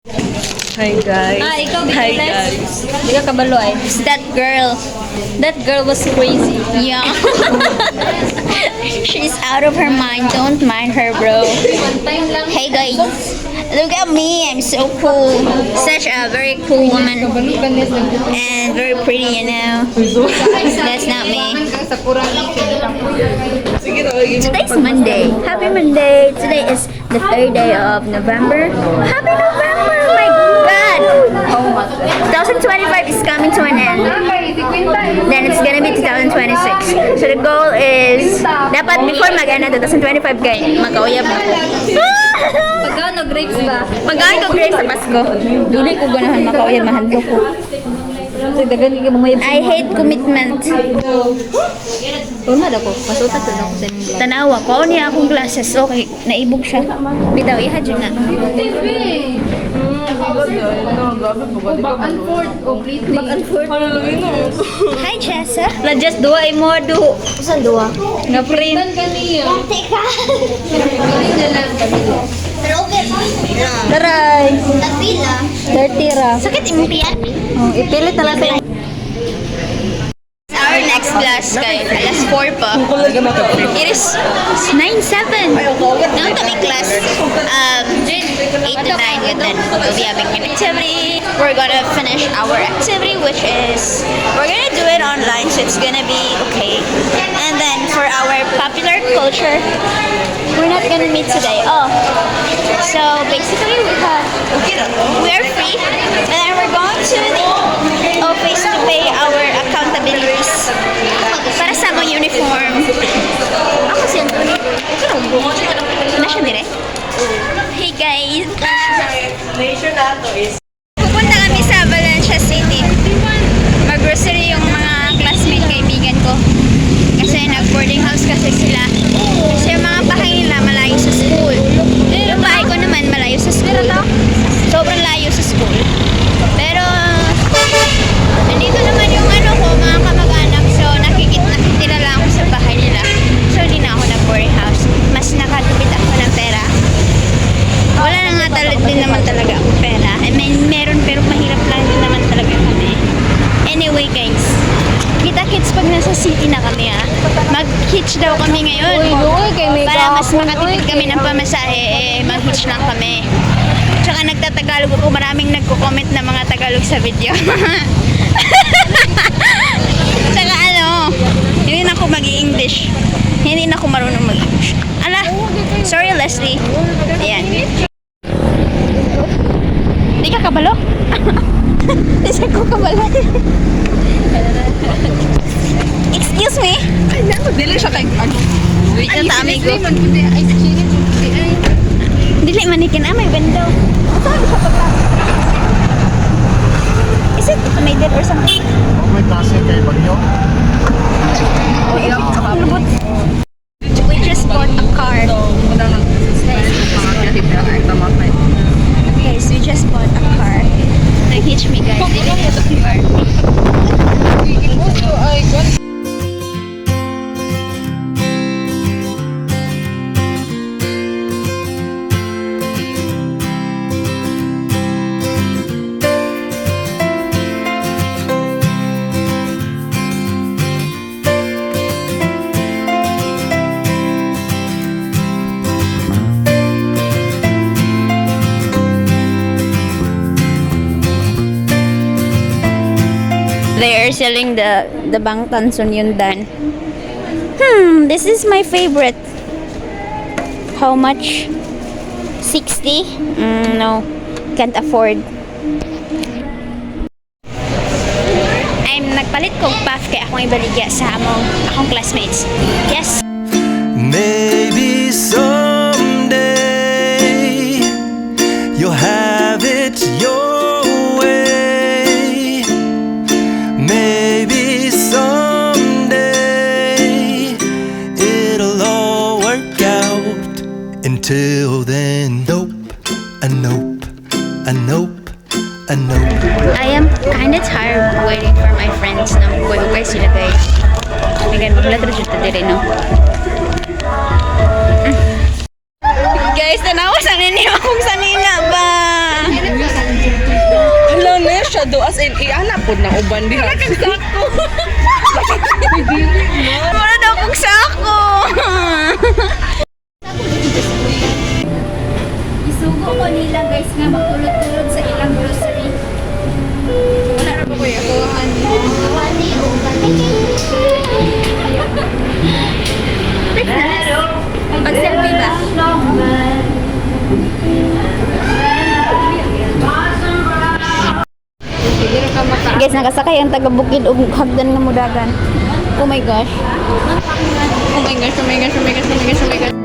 Hi guys. Ikaw, Hi Bigles. guys. Hindi ka kabalo ay. That girl. That girl was crazy. Yeah. She's out of her mind. Don't mind her, bro. Hey guys. Look at me. I'm so cool. Such a very cool woman. And very pretty, you know. That's not me. Today's Monday. Happy Monday. Today is the 3rd day of November. Happy November! Oh my God! 2025 is coming to an end. Then it's gonna be 2026. So the goal is, dapat before mag-end na 2025 kay magkauyab na ko. Pagkano grapes ba? Mag-aay ko grades sa Pasko. Dili ko ganahan makauyab, mahadlo ko. I hate commitment. Tunad ako. Masutat ko na ako sa inyong vlog. Tanawa ko, niya akong glasses. Okay, naibog siya. Bitaw, ihad yun na. Back and forth completely. Back and forth. Hi, Jessa. La just dua ay mo do. Saan dua? Nga print. Teka. Daray. Napila. 30 ra. Sakit impian. Ipilit na lang tayo. Our next class, guys. Alas 4 pa. It is 9-7. Noon kami class 8 to 9 and then we'll be having an activity. We're gonna finish our activity, which is we're gonna do it online, so it's gonna be okay. And then for our popular culture, we're not gonna meet today. So basically we are free, and then we're going to the office to pay our accountabilities para sa mga uniform. Ako siya doon. Na siya dire. Hey guys! Pupunta kami sa Valencia City. Mag-grocery yung mga classmate kaibigan ko. Kasi nag-boarding house kasi sila. Kasi yung mga bahay nila malayo sa school. Yung bahay ko naman malayo sa school. Sobrang layo sa school. Pero nandito naman yung mga kamag-anak. So nakikitira lang ako sa bahay nila. So hindi na ako nag-boarding house. Mas nakatipid ako ng pera. Wala na nga din naman talaga akong pera. I mean, meron pero mahirap lang din naman talaga kami. Anyway guys, kita-kits pag nasa city na kami mag-hitch daw kami ngayon. Para mas makatipid kami ng pamasahe, mag-hitch lang kami. Tsaka nagtatagalog ako, maraming nagko-comment na mga Tagalog sa video. Tsaka hindi na ako mag-i-English. Hindi na ako marunong mag-English. Sorry Leslie. Ayan. Hindi ka kabalo? Hindi ko kabalo. Excuse me? Ay, naku, dili siya kay Ito tami ko. Dili manikin may window. Is it made or something? May klase kay Bagyo. We just bought a car. Guys, we just bought a car. Nag-hitch me guys. Dili ko sa car. They are selling the Bangtan Sunyundan. This is my favorite. How much? 60? No, can't afford. I'm nagpalit kong puff kaya akong ibaligya sa akong classmates. Yes. Maybe someday you'll have it your way. Maybe someday it'll all work out. Until then, nope, a nope, a nope, a nope. I am kinda tired of waiting for my friends na magbuhay sila guys. Again, magbulat rin siya dire, no? Guys, tanawa sa ninyo akong sanina ba? siya do as in iana po na uban diha. Sako. Wala daw kong sako. Isugo ko nila guys nga magtulog-tulog sa ilang grocery. Wala na po kuya ko. Honey. Pag-selfie ba? Guys, nakasakay ang taga-bukid ug hagdan nga mudagan. Oh my gosh. Oh my gosh, oh my gosh, oh my gosh, oh my gosh, oh my gosh.